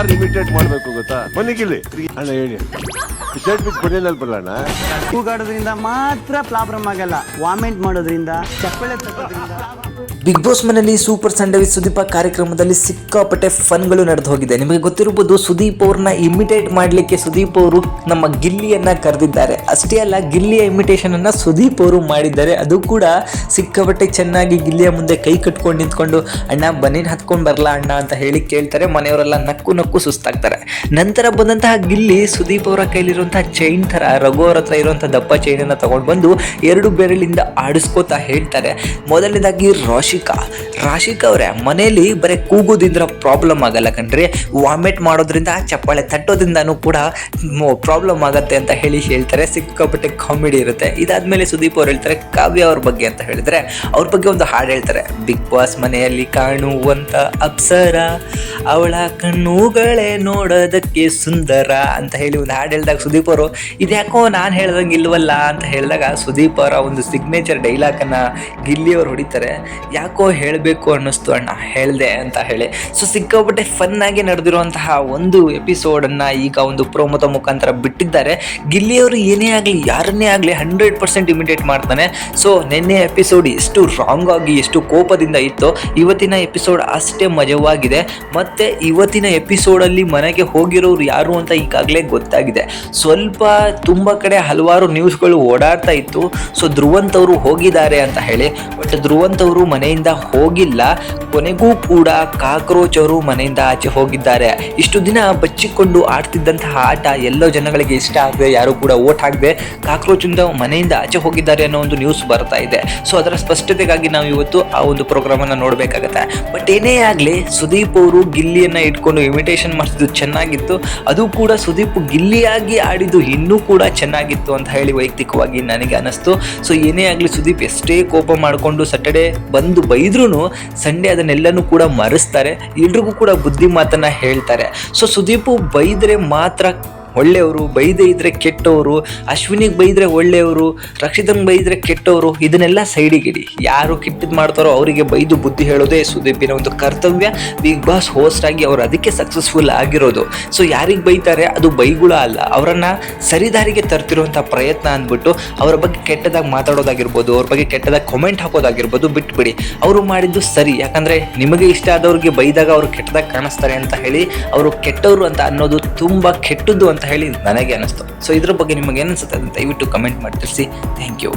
ಯಾರು ಇಮಿಟೇಟ್ ಮಾಡ್ಬೇಕು ಗೊತ್ತಾ? ಮನೆಗಿಲ್ಲಿ ಅಣ್ಣ ಹೇಳಿ ಶರ್ಟ್ ಬಿಟ್ಟು ಕೊನೆಯಲ್ಲಿ ಬರೋಣ. ಕೂಗಾಡೋದ್ರಿಂದ ಮಾತ್ರ ಪ್ರಾಬ್ಲಮ್ ಆಗಲ್ಲ, ವಾಮಿಟ್ ಮಾಡೋದ್ರಿಂದ, ಚಪ್ಪಳೆ ತಗೋದ್ರಿಂದ. ಬಿಗ್ ಬಾಸ್ ಮನೆಯಲ್ಲಿ ಸೂಪರ್ ಸಂಡೇ ವಿತ್ ಸುದೀಪ ಕಾರ್ಯಕ್ರಮದಲ್ಲಿ ಸಿಕ್ಕಾಪಟ್ಟೆ ಫನ್ಗಳು ನಡೆದು ಹೋಗಿದೆ. ನಿಮಗೆ ಗೊತ್ತಿರಬಹುದು, ಸುದೀಪ್ ಅವ್ರನ್ನ ಇಮಿಟೇಟ್ ಮಾಡಲಿಕ್ಕೆ ಸುದೀಪ್ ಅವರು ನಮ್ಮ ಗಿಲ್ಲಿಯನ್ನ ಕರೆದಿದ್ದಾರೆ. ಅಷ್ಟೇ ಅಲ್ಲ, ಗಿಲ್ಲಿಯ ಇಮಿಟೇಷನ್ ಅನ್ನ ಸುದೀಪ್ ಅವರು ಮಾಡಿದ್ದಾರೆ. ಅದು ಕೂಡ ಸಿಕ್ಕಾಪಟ್ಟೆ ಚೆನ್ನಾಗಿ ಗಿಲ್ಲಿಯ ಮುಂದೆ ಕೈ ಕಟ್ಕೊಂಡು ನಿಂತ್ಕೊಂಡು ಅಣ್ಣ ಬನ್ನಿ ಹತ್ಕೊಂಡು ಬರಲಾ ಅಣ್ಣ ಅಂತ ಹೇಳಿ ಕೇಳ್ತಾರೆ. ಮನೆಯವರೆಲ್ಲ ನಕ್ಕು ನಕ್ಕು ಸುಸ್ತಾಗ್ತಾರೆ. ನಂತರ ಬಂದಂತಹ ಗಿಲ್ಲಿ ಸುದೀಪ್ ಅವರ ಕೈಲಿರುವಂತಹ ಚೈನ್ ಥರ ರಘು ಅವ್ರ ಹತ್ರ ಇರುವಂತಹ ದಪ್ಪ ಚೈನನ್ನು ತಗೊಂಡು ಬಂದು 2 ಬೆರಳಿಂದ ಆಡಿಸ್ಕೋತಾ ಹೇಳ್ತಾರೆ. ಮೊದಲನೇದಾಗಿ ರಾಶಿಕಾ ಅವರೇ, ಮನೆಯಲ್ಲಿ ಬರೀ ಕೂಗೋದ್ರಿಂದ ಪ್ರಾಬ್ಲಮ್ ಆಗಲ್ಲ ಕಣ್ರಿ, ವಾಮಿಟ್ ಮಾಡೋದ್ರಿಂದ ಚಪ್ಪಾಳೆ ತಟ್ಟೋದ್ರಿಂದನೂ ಕೂಡ ಪ್ರಾಬ್ಲಮ್ ಆಗತ್ತೆ ಅಂತ ಹೇಳ್ತಾರೆ. ಸಿಕ್ಕಾಪಟ್ಟೆ ಕಾಮಿಡಿ ಇರುತ್ತೆ. ಇದಾದ್ಮೇಲೆ ಸುದೀಪ್ ಅವ್ರು ಹೇಳ್ತಾರೆ ಕಾವ್ಯ ಅವ್ರ ಬಗ್ಗೆ ಅಂತ ಹೇಳಿದ್ರೆ ಅವ್ರ ಬಗ್ಗೆ ಒಂದು ಹಾಡು ಹೇಳ್ತಾರೆ. ಬಿಗ್ ಬಾಸ್ ಮನೆಯಲ್ಲಿ ಕಾಣುವಂತ ಅಪ್ಸರ, ಅವಳ ಕಣ್ಣುಗಳೇ ನೋಡೋದಕ್ಕೆ ಸುಂದರ ಅಂತ ಹೇಳಿ ಒಂದು ಹಾಡು ಹೇಳಿದಾಗ ಸುದೀಪ್ ಅವರು ಇದ್ಯಾಕೋ ನಾನು ಹೇಳ್ದಂಗೆ ಇಲ್ವಲ್ಲ ಅಂತ ಹೇಳಿದಾಗ ಸುದೀಪ್ ಅವರ ಒಂದು ಸಿಗ್ನೇಚರ್ ಡೈಲಾಗನ್ನು ಗಿಲ್ಲಿ ಅವ್ರು ಹೊಡಿತಾರೆ. ಯಾಕೋ ಹೇಳಬೇಕು ಅನ್ನಿಸ್ತು ಅಣ್ಣ, ಹೇಳಿದೆ ಅಂತ ಹೇಳಿ. ಸೊ ಸಿಕ್ಕಾಪಟ್ಟೆ ಫನ್ನಾಗಿ ನಡೆದಿರುವಂತಹ ಒಂದು ಎಪಿಸೋಡನ್ನು ಈಗ ಒಂದು ಪ್ರೋಮೋದ ಮುಖಾಂತರ ಬಿಟ್ಟಿದ್ದಾರೆ. ಗಿಲ್ಲಿಯವರು ಏನೇ ಆಗಲಿ, ಯಾರನ್ನೇ ಆಗಲಿ 100% ಇಮಿಟೇಟ್ ಮಾಡ್ತಾನೆ. ಸೊ ನಿನ್ನೆ ಎಪಿಸೋಡ್ ಎಷ್ಟು ರಾಂಗ್ ಆಗಿ ಎಷ್ಟು ಕೋಪದಿಂದ ಇತ್ತು, ಇವತ್ತಿನ ಎಪಿಸೋಡ್ ಅಷ್ಟೇ ಮಜವಾಗಿದೆ. ಮತ್ತು ಇವತ್ತಿನ ಎಪಿಸೋಡಲ್ಲಿ ಮನೆಗೆ ಹೋಗಿರೋರು ಯಾರು ಅಂತ ಈಗಾಗಲೇ ಗೊತ್ತಾಗಿದೆ. ತುಂಬ ಕಡೆ ಹಲವಾರು ನ್ಯೂಸ್ಗಳು ಓಡಾಡ್ತಾ ಇತ್ತು. ಸೊ ಧ್ರುವಂತ್ ಅವರು ಹೋಗಿದ್ದಾರೆ ಅಂತ ಹೇಳಿ, ಬಟ್ ಧ್ರುವಂತ್ ಅವರು ಮನೆಯಿಂದ ಹೋಗಿಲ್ಲ. ಕೊನೆಗೂ ಕೂಡ ಕಾಕ್ರೋಚ್ ಅವರು ಮನೆಯಿಂದ ಆಚೆ ಹೋಗಿದ್ದಾರೆ. ಇಷ್ಟು ದಿನ ಬಚ್ಚಿಕೊಂಡು ಆಡ್ತಿದ್ದಂತಹ ಆಟ ಎಲ್ಲೋ ಜನಗಳಿಗೆ ಇಷ್ಟ ಆಗದೆ, ಯಾರು ಕೂಡ ಓಟ್ ಹಾಕದೆ ಕಾಕ್ರೋಚ್ ಇಂದ ಮನೆಯಿಂದ ಆಚೆ ಹೋಗಿದ್ದಾರೆ ಅನ್ನೋ ಒಂದು ನ್ಯೂಸ್ ಬರ್ತಾ ಇದೆ. ಸೊ ಅದರ ಸ್ಪಷ್ಟತೆಗಾಗಿ ನಾವು ಇವತ್ತು ಆ ಒಂದು ಪ್ರೋಗ್ರಾಮ್ ಅನ್ನ ನೋಡ್ಬೇಕಾಗತ್ತೆ. ಬಟ್ ಏನೇ ಆಗಲಿ, ಸುದೀಪ್ ಅವರು ಗಿಲ್ಲಿಯನ್ನ ಇಟ್ಕೊಂಡು ಇಮಿಟೇಷನ್ ಮಾಡಿದ್ದು ಚೆನ್ನಾಗಿತ್ತು. ಅದು ಕೂಡ ಸುದೀಪ್ ಗಿಲ್ಲಿಯಾಗಿ ಆಡಿದ್ದು ಇನ್ನೂ ಕೂಡ ಚೆನ್ನಾಗಿತ್ತು ಅಂತ ಹೇಳಿ ವೈಯಕ್ತಿಕವಾಗಿ ನನಗೆ ಅನಿಸ್ತು. ಸೊ ಏನೇ ಆಗಲಿ, ಸುದೀಪ್ ಎಷ್ಟೇ ಕೋಪ ಮಾಡಿಕೊಂಡು ಸ್ಯಾಟರ್ಡೇ ಬಂದು ಬೈದ್ರೂ ಸಂಡೇ ಅದನ್ನೆಲ್ಲನೂ ಕೂಡ ಮರೆಸ್ತಾರೆ. ಎಲ್ರಿಗೂ ಕೂಡ ಬುದ್ಧಿ ಮಾತನ್ನ ಹೇಳ್ತಾರೆ. ಸೊ ಸುದೀಪ್ ಬೈದ್ರೆ ಮಾತ್ರ ಒಳ್ಳೆಯವರು, ಬೈದೇ ಇದ್ರೆ ಕೆಟ್ಟವರು, ಅಶ್ವಿನಿಗೆ ಬೈದ್ರೆ ಒಳ್ಳೆಯವರು, ರಕ್ಷಿತಂಗೆ ಬೈದ್ರೆ ಕೆಟ್ಟವರು, ಇದನ್ನೆಲ್ಲ ಸೈಡಿಗಿಡಿ. ಯಾರು ಕೆಟ್ಟದ್ದು ಮಾಡ್ತಾರೋ ಅವರಿಗೆ ಬೈದು ಬುದ್ಧಿ ಹೇಳೋದೇ ಸುದೀಪಿನ ಒಂದು ಕರ್ತವ್ಯ. ಬಿಗ್ ಬಾಸ್ ಹೋಸ್ಟ್ ಆಗಿ ಅವರು ಅದಕ್ಕೆ ಸಕ್ಸಸ್ಫುಲ್ ಆಗಿರೋದು. ಸೊ ಯಾರಿಗೆ ಬೈತಾರೆ ಅದು ಬೈಗುಳ ಅಲ್ಲ, ಅವರನ್ನು ಸರಿದಾರಿಗೆ ತರ್ತಿರುವಂಥ ಪ್ರಯತ್ನ ಅಂದ್ಬಿಟ್ಟು ಅವರ ಬಗ್ಗೆ ಕೆಟ್ಟದಾಗಿ ಮಾತಾಡೋದಾಗಿರ್ಬೋದು, ಅವ್ರ ಬಗ್ಗೆ ಕೆಟ್ಟದಾಗಿ ಕಾಮೆಂಟ್ ಹಾಕೋದಾಗಿರ್ಬೋದು ಬಿಟ್ಬಿಡಿ. ಅವರು ಮಾಡಿದ್ದು ಸರಿ. ಯಾಕಂದರೆ ನಿಮಗೆ ಇಷ್ಟ ಆದವ್ರಿಗೆ ಬೈದಾಗ ಅವರು ಕೆಟ್ಟದಾಗಿ ಕಾಣಿಸ್ತಾರೆ ಅಂತ ಹೇಳಿ ಅವರು ಕೆಟ್ಟವರು ಅಂತ ಅನ್ನೋದು ತುಂಬ ಕೆಟ್ಟದ್ದು ಅಂತ ಹೇಳಿ ನನಗೆ ಅನಿಸ್ತು. ಸೊ ಇದ್ರ ಬಗ್ಗೆ ನಿಮಗೆ ಏನು ಅನಿಸುತ್ತೆ ಅಂತ ದಯವಿಟ್ಟು ಕಮೆಂಟ್ ಮಾಡಿ ತಿಳಿಸಿ. Thank you.